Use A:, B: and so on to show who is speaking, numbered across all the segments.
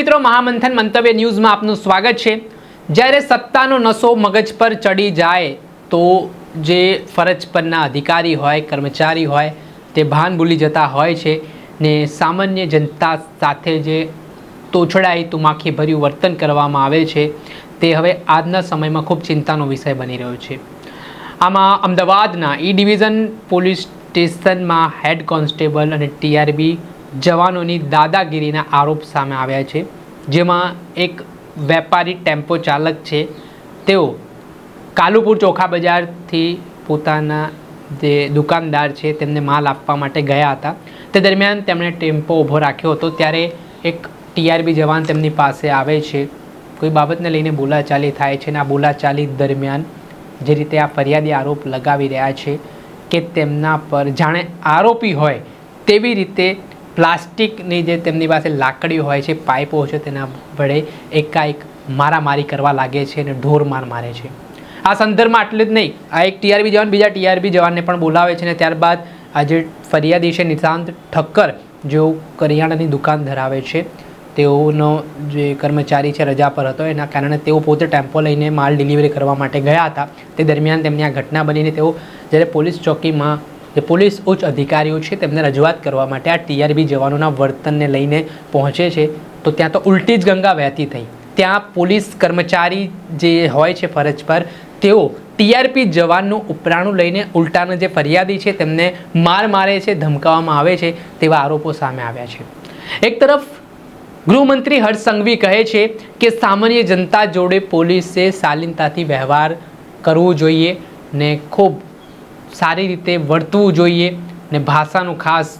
A: મિત્રો મહામંથન મંતવ્ય ન્યૂઝમાં આપનું સ્વાગત છે। જ્યારે સત્તાનો નશો મગજ પર ચડી જાય તો જે ફરજ પરના અધિકારી હોય કર્મચારી હોય તે ભાન ભૂલી જતા હોય છે ને સામાન્ય જનતા સાથે જે તોછડાઈ તુમાખી ભર્યું વર્તન કરવામાં આવે છે તે હવે આજના સમયમાં ખૂબ ચિંતાનો વિષય બની રહ્યો છે। આમાં અમદાવાદના ઈ ડિવિઝન પોલીસ સ્ટેશનમાં હેડ કોન્સ્ટેબલ અને ટીઆરબી જવાનોની દાદાગીરીના આરોપ સામે આવ્યા છે, જેમાં એક વેપારી ટેમ્પો ચાલક છે તેઓ કાલુપુર ચોખા બજારથી પોતાના જે દુકાનદાર છે તેમને માલ આપવા માટે ગયા હતા। તે દરમિયાન તેમણે ટેમ્પો ઊભો રાખ્યો હતો ત્યારે એક ટીઆરબી જવાન તેમની પાસે આવે છે। કોઈ બાબતને લઈને બોલાચાલી થાય છે અને આ બોલાચાલી દરમિયાન જે રીતે આ ફરિયાદી આરોપ લગાવી રહ્યા છે કે તેમના પર જાણે આરોપી હોય તેવી રીતે પ્લાસ્ટિકની જે તેમની પાસે લાકડીઓ હોય છે, પાઇપો છે, તેના વડે એકાએક મારામારી કરવા લાગે છે અને ઢોર માર મારે છે। આ સંદર્ભમાં આટલું જ નહીં, આ એક ટીઆરબી જવાન બીજા ટીઆરબી જવાનને પણ બોલાવે છે અને ત્યારબાદ આ જે ફરિયાદી છે નિશાંત ઠક્કર, જેઓ કરિયાણાની દુકાન ધરાવે છે, તેઓનો જે કર્મચારી છે રજા પર હતો, એના કારણે તેઓ પોતે ટેમ્પો લઈને માલ ડિલિવરી કરવા માટે ગયા હતા। તે દરમિયાન તેમની આ ઘટના બનીને તેઓ જ્યારે પોલીસ ચોકીમાં જે પોલીસ ઉચ્ચ અધિકારીઓ છે તેમને રજૂઆત કરવા માટે આ ટીઆરબી જવાનોના વર્તનને લઈને પહોંચે છે તો ત્યાં તો ઉલટી જ ગંગા વહેતી થઈ। ત્યાં પોલીસ કર્મચારી જે હોય છે ફરજ પર તેઓ ટીઆરપી જવાનનું ઉપરાણું લઈને ઉલટાના જે ફરિયાદી છે તેમને માર મારે છે, ધમકાવવામાં આવે છે તેવા આરોપો સામે આવ્યા છે। એક તરફ ગૃહમંત્રી હર્ષ સંઘવી કહે છે કે સામાન્ય જનતા જોડે પોલીસે શાલીનતાથી વ્યવહાર કરવો જોઈએ ને ખૂબ સારી રીતે વર્તવું જોઈએ ને ભાષાનું ખાસ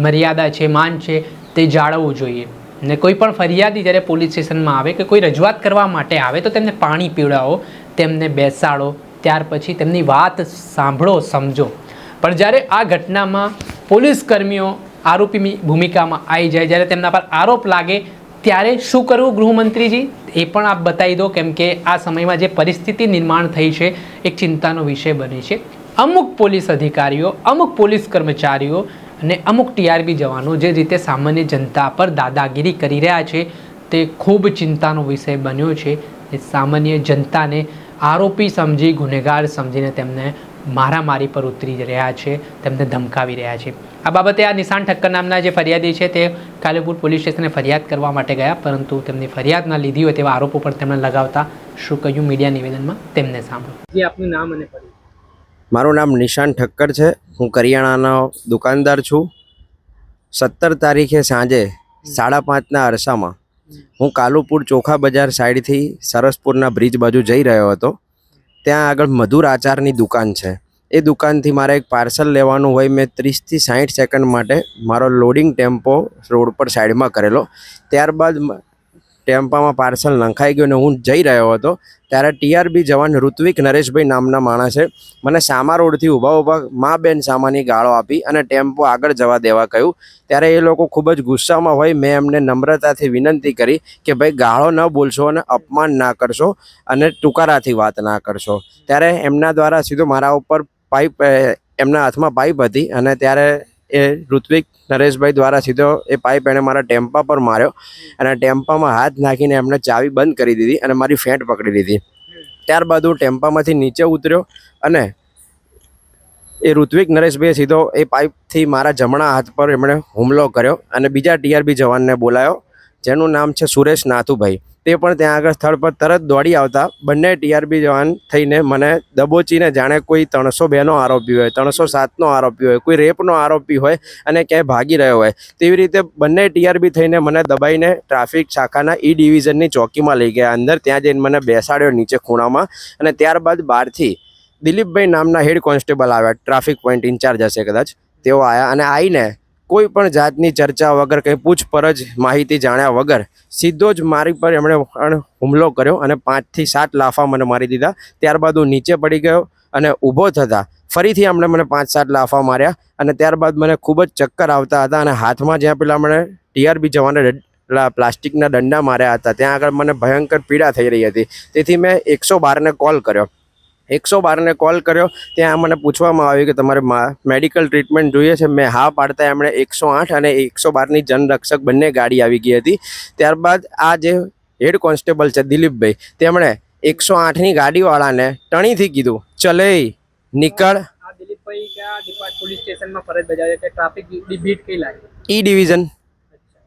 A: મર્યાદા છે, માન છે તે જાળવવું જોઈએ ને કોઈ પણ ફરિયાદી જ્યારે પોલીસ સ્ટેશનમાં આવે કે કોઈ રજૂઆત કરવા માટે આવે તો તેમને પાણી પીવડાવો, તેમને બેસાડો, ત્યાર પછી તેમની વાત સાંભળો, સમજો। પણ જ્યારે આ ઘટનામાં પોલીસ કર્મીઓ આરોપી ભૂમિકામાં આવી જાય, જ્યારે તેમના પર આરોપ લાગે ત્યારે શું કરવું ગૃહમંત્રીજી એ પણ આપ બતાવી દો, કેમ કે આ સમયમાં જે પરિસ્થિતિ નિર્માણ થઈ છે એક ચિંતાનો વિષય બને છે। અમુક પોલીસ અધિકારીઓ, અમુક પોલીસ કર્મચારીઓ અને અમુક ટીઆરબી જવાનો જે રીતે સામાન્ય જનતા પર દાદાગીરી કરી રહ્યા છે તે ખૂબ ચિંતાનો વિષય બન્યો છે। એ સામાન્ય જનતાને આરોપી સમજી, ગુનેગાર સમજીને તેમને મારામારી પર ઉતરી રહ્યા છે, તેમને ધમકાવી રહ્યા છે। આ બાબતે આ નિશાંત ઠક્કર નામના જે ફરિયાદી છે તે કાલુપુર પોલીસ સ્ટેશને ફરિયાદ કરવા માટે ગયા, પરંતુ તેમની ફરિયાદ ના લીધી હોય તેવા આરોપો પર તેમણે લગાવતા શું કહ્યું મીડિયા નિવેદનમાં તેમને સાંભળો। જે આપનું નામ અને પરિચય।
B: મારું નામ નિશાંત ઠક્કર છે, હું કરિયાણાનો દુકાનદાર છું। 17 તારીખે સાંજે 5:30ના અરસામાં હું કાલુપુર ચોખા બજાર સાઈડથી સરસપુરના બ્રિજ બાજુ જઈ રહ્યો હતો। ત્યાં આગળ મધુર આચારની દુકાન છે, એ દુકાનથી મારે એક પાર્સલ લેવાનું હોય। મેં 30થી 60 સેકન્ડ માટે મારો લોડિંગ ટેમ્પો રોડ પર સાઈડમાં કરેલો, ત્યારબાદ ટેમ્પામાં પાર્સલ નંખાઈ ગયું અને હું જઈ રહ્યો હતો ત્યારે ટીઆરબી જવાન ઋત્વિક નરેશભાઈ નામના માણસે મને સામા રોડથી ઊભા મા બેન સામાની ગાળો આપી અને ટેમ્પો આગળ જવા દેવા કહ્યું। ત્યારે એ લોકો ખૂબ જ ગુસ્સામાં હોય, મેં એમને નમ્રતાથી વિનંતી કરી કે ભાઈ ગાળો ન બોલશો અને અપમાન ના કરશો અને ટુકારાથી વાત ના કરશો। ત્યારે એમના દ્વારા સીધો મારા ઉપર પાઇપ, એમના હાથમાં પાઇપ હતી અને ત્યારે એ ઋત્વિક નરેશભાઈ દ્વારા સીધો એ પાઇપ એણે મારા ટેમ્પા પર માર્યો અને ટેમ્પામાં હાથ નાખીને એમને ચાવી બંધ કરી દીધી અને મારી ફેંટ પકડી લીધી। ત્યારબાદ હું ટેમ્પામાંથી નીચે ઉતર્યો અને એ ઋત્વિક નરેશભાઈએ સીધો એ પાઇપથી મારા જમણા હાથ પર એમણે હુમલો કર્યો અને બીજા ટીઆરબી જવાનને બોલાયો, જેનું નામ છે સુરેશ નાથુભાઈ। તે પણ ત્યાં આગળ સ્થળ પર તરત દોડી આવતા બંને ટીઆરબી જવાન થઈને મને દબોચીને જાણે કોઈ 302નો આરોપી હોય, 307નો આરોપી હોય, કોઈ રેપનો આરોપી હોય અને ક્યાંય ભાગી રહ્યો હોય તેવી રીતે બંને ટીઆરબી થઈને મને દબાઈને ટ્રાફિક શાખાના ઈ ડિવિઝનની ચોકીમાં લઈ ગયા અંદર। ત્યાં જઈને મને બેસાડ્યો નીચે ખૂણામાં અને ત્યારબાદ બહારથી દિલીપભાઈ નામના હેડ કોન્સ્ટેબલ આવ્યા, ટ્રાફિક પોઈન્ટ ઇન્ચાર્જ હશે કદાચ, તેઓ આવ્યા અને આવીને કોઈ પણ જાતની ચર્ચા વગર, કંઈ પૂછપરછ માહિતી જાણ્યા વગર સીધો જ મારી પર એમણે હુમલો કર્યો અને 5 થી 7 લાફા મને મારી દીધા। ત્યારબાદ હું નીચે પડી ગયો અને ઊભો થતાં ફરીથી એમણે મને 5-7 લાફા માર્યા અને ત્યારબાદ મને ખૂબ જ ચક્કર આવતા હતા અને હાથમાં જ્યાં પેલા મને ટીઆરબી જવાને પ્લાસ્ટિકના દંડા માર્યા હતા ત્યાં આગળ મને ભયંકર પીડા થઈ રહી હતી। તેથી મેં 112ને કોલ કર્યો 112ને કોલ કર્યો. ત્યાં મને પૂછવામાં આવ્યું કે તમારે મેડિકલ ટ્રીટમેન્ટ જોઈએ છે. મેં હા પાડતા એમણે 108 અને 112ની જનરક્ષક બંને ગાડી આવી ગઈ હતી. ત્યારબાદ આ જે હેડ કોન્સ્ટેબલ છે દિલીપભાઈ, તેમણે 108ની ગાડીવાળાને ટણીથી કીધું ચલે નીકળ.
A: આ દિલીપભાઈ કયા ડિપાર્ટમેન્ટ પોલીસ સ્ટેશનમાં ફરજ બજાવે છે? ટ્રાફિક બીટ કઈ લાગે?
B: ઈ ડિવિઝન.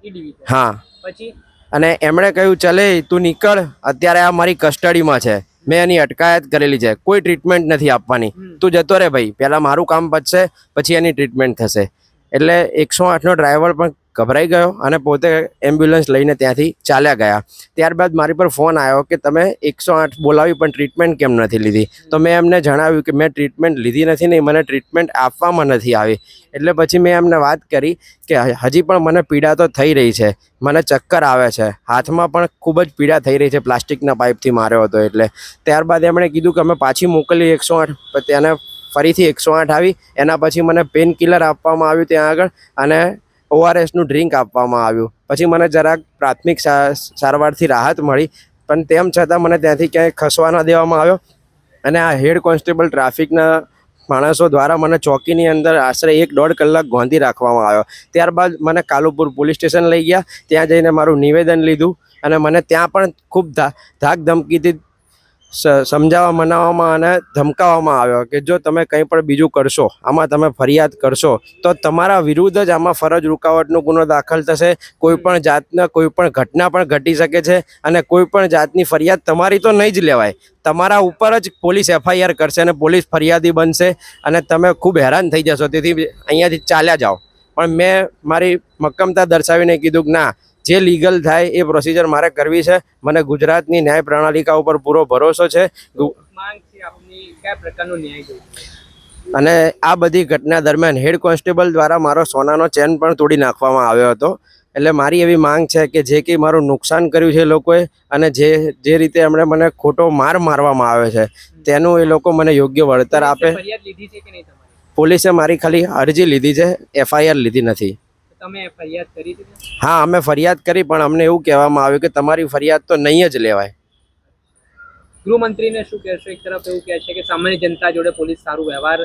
A: ઈ ડિવિઝન.
B: હા.
A: પછી
B: અને એમણે કહ્યું ચલે તું નીકળ, અત્યારે આ મારી કસ્ટડીમાં છે, મેં એની અટકાયત કરેલી છે, કોઈ ટ્રીટમેન્ટ નથી આપવાની, તું જતો રહે ભાઈ, પહેલાં મારું કામ પતશે પછી એની ટ્રીટમેન્ટ થશે. એટલે 108નો ડ્રાઈવર પણ ગભરાઈ ગયો અને પોતે એમ્બ્યુલન્સ લઈને ત્યાંથી ચાલ્યા ગયા. ત્યારબાદ મારી પર ફોન આવ્યો કે તમે 108 બોલાવી પણ ટ્રીટમેન્ટ કેમ નથી લીધી? તો મેં એમને જણાવ્યું કે મેં ટ્રીટમેન્ટ લીધી નથી ને મને ટ્રીટમેન્ટ આપવામાં નથી આવી. એટલે પછી મેં એમને વાત કરી કે હજી પણ મને પીડા તો થઈ રહી છે, મને ચક્કર આવે છે, હાથમાં પણ ખૂબ જ પીડા થઈ રહી છે, પ્લાસ્ટિકના પાઇપથી માર્યો હતો એટલે. ત્યારબાદ એમણે કીધું કે અમે પાછી મોકલી 108, તેને ફરીથી 108 આવી. એના પછી મને પેન કિલર આપવામાં આવ્યું ત્યાં આગળ અને ORSનું ડ્રિંક આપવામાં આવ્યું. પછી મને જરાક પ્રાથમિક સારવારથી રાહત મળી, પણ તેમ છતાં મને ત્યાંથી ક્યાંય ખસવા ન દેવામાં આવ્યો. અને આ હેડ કોન્સ્ટેબલ ટ્રાફિકના માણસો દ્વારા મને ચોકીની અંદર આશરે 1.5 કલાક ગોંધી રાખવામાં આવ્યો. ત્યારબાદ મને કાલુપુર પોલીસ સ્ટેશન લઈ ગયા. ત્યાં જઈને મારું નિવેદન લીધું અને મને ત્યાં પણ ખૂબ ધાક ધમકીથી સમજાવવા મનાવવામાં અને ધમકાવવામાં આવ્યો કે જો તમે કંઈ પણ બીજું કરશો, આમાં તમે ફરિયાદ કરશો તો તમારા વિરુદ્ધ જ આમાં ફરજ રૂકાવટનો ગુનો દાખલ થશે. કોઈ પણ જાતના કોઈ પણ ઘટના પણ ઘટી શકે છે અને કોઈ પણ જાતની ફરિયાદ તમારી તો નહીં જ લેવાય, તમારા ઉપર જ પોલીસ FIR કરશે અને પોલીસ ફરિયાદી બનશે અને તમે ખૂબ હેરાન થઈ જશો. તેથી અહીંયાથી ચાલ્યા જાઓ. પણ મેં મારી મક્કમતા દર્શાવીને કીધું કે ના, જે લીગલ થાય એ પ્રોસિજર મારે કરવી છે. મને ગુજરાતની ન્યાય પ્રણાલિકા ઉપર પૂરો ભરોસો છે. અને આ બધી ઘટના દરમિયાન હેડ કોન્સ્ટેબલ દ્વારા મારો સોનાનો ચેન પણ તોડી નાખવામાં આવ્યો હતો. એટલે મારી એવી માંગ છે કે જે કંઈ મારું નુકસાન કર્યું છે લોકોએ અને જે રીતે એમણે મને ખોટો મારવામાં આવે છે તેનું એ લોકો મને યોગ્ય વળતર આપે. પોલીસે મારી ખાલી અરજી લીધી છે, FIR લીધી નથી.
A: તમે ફરિયાદ કરી હતી?
B: હા, અમે ફરિયાદ કરી, પણ અમને એવું કહેવામાં આવ્યું કે તમારી ફરિયાદ તો નહીં જ લેવાય.
A: ગૃહમંત્રીને શું કહેશો? એક તરફ એવું કહે છે કે સામાન્ય જનતા જોડે પોલીસ સારું વ્યવહાર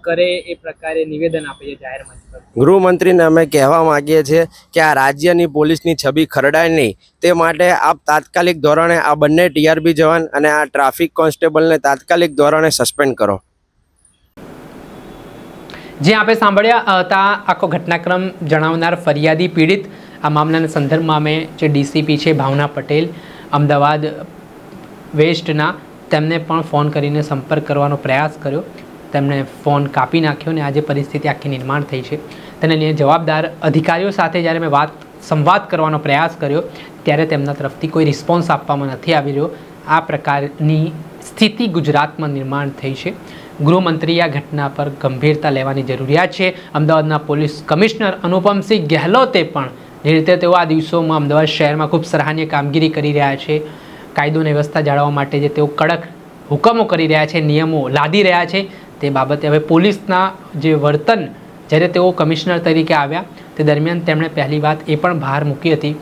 A: કરે એ પ્રકારે નિવેદન આપે છે જાહેર મંચ પર.
B: ગૃહમંત્રીને અમે કહેવા માંગીએ છીએ કે આ રાજ્યની પોલીસની છબી ખરડાય નહીં, તે માટે આપ તાત્કાલિક ધોરણે આ બંને TRP જવાન અને આ ટ્રાફિક કોન્સ્ટેબલને તાત્કાલિક ધોરણે સસ્પેન્ડ કરો.
A: જે આપણે સાંભળ્યા હતા આખો ઘટનાક્રમ જણાવનાર ફરિયાદી પીડિત. આ મામલાના સંદર્ભમાં અમે જે DCP છે ભાવના પટેલ અમદાવાદ વેસ્ટના, તેમને પણ ફોન કરીને સંપર્ક કરવાનો પ્રયાસ કર્યો. તેમણે ફોન કાપી નાખ્યો અને આજે પરિસ્થિતિ આખી નિર્માણ થઈ છે. તેને લઈને જવાબદાર અધિકારીઓ સાથે જ્યારે મેં સંવાદ કરવાનો પ્રયાસ કર્યો ત્યારે તેમના તરફથી કોઈ રિસ્પોન્સ આપવામાં નથી આવી રહ્યો. આ પ્રકારની સ્થિતિ ગુજરાતમાં નિર્માણ થઈ છે. ગૃહમંત્રીએ આ ઘટના પર ગંભીરતા લેવાની જરૂરિયાત છે. અમદાવાદના પોલીસ કમિશનર અનુપમસિંહ ગેહલોતે પણ જે રીતે તેઓ આ દિવસોમાં અમદાવાદ શહેરમાં ખૂબ સરાહનીય કામગીરી કરી રહ્યા છે, કાયદો અને વ્યવસ્થા જાળવવા માટે જે તેઓ કડક હુકમો કરી રહ્યા છે, નિયમો લાદી રહ્યા છે, તે બાબતે હવે પોલીસના જે વર્તન જ્યારે તેઓ કમિશનર તરીકે આવ્યા તે દરમિયાન તેમણે પહેલી વાત એ પણ બહાર મૂકી હતી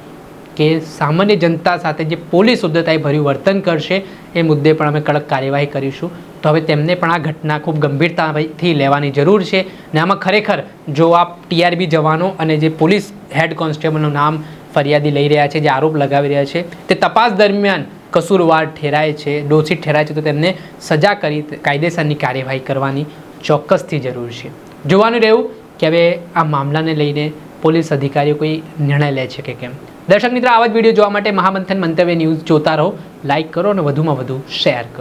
A: કે સામાન્ય જનતા સાથે જે પોલીસ ઉદ્ધતાઈ ભર્યું વર્તન કરશે એ મુદ્દે પણ અમે કડક કાર્યવાહી કરીશું. તો હવે તેમને પણ આ ઘટના ખૂબ ગંભીરતાથી લેવાની જરૂર છે. ને આમાં ખરેખર જો આ TRP જવાનો અને જે પોલીસ હેડ કોન્સ્ટેબલનું નામ ફરિયાદી લઈ રહ્યા છે, જે આરોપ લગાવી રહ્યા છે, તે તપાસ દરમિયાન કસૂરવાર ઠેરાય છે, દોષિત ઠેરાય છે, તો તેમને સજા કરી કાયદેસરની કાર્યવાહી કરવાની ચોક્કસથી જરૂર છે. જોવાનું રહ્યું કે હવે આ મામલાને લઈને પોલીસ અધિકારીઓ કોઈ નિર્ણય લે છે કે કેમ. દર્શક મિત્રો, આવા જ વિડીયો જોવા માટે મહામંથન મંતવ્ય ન્યૂઝ જોતા રહો, લાઇક કરો અને વધુમાં વધુ શેર કરો.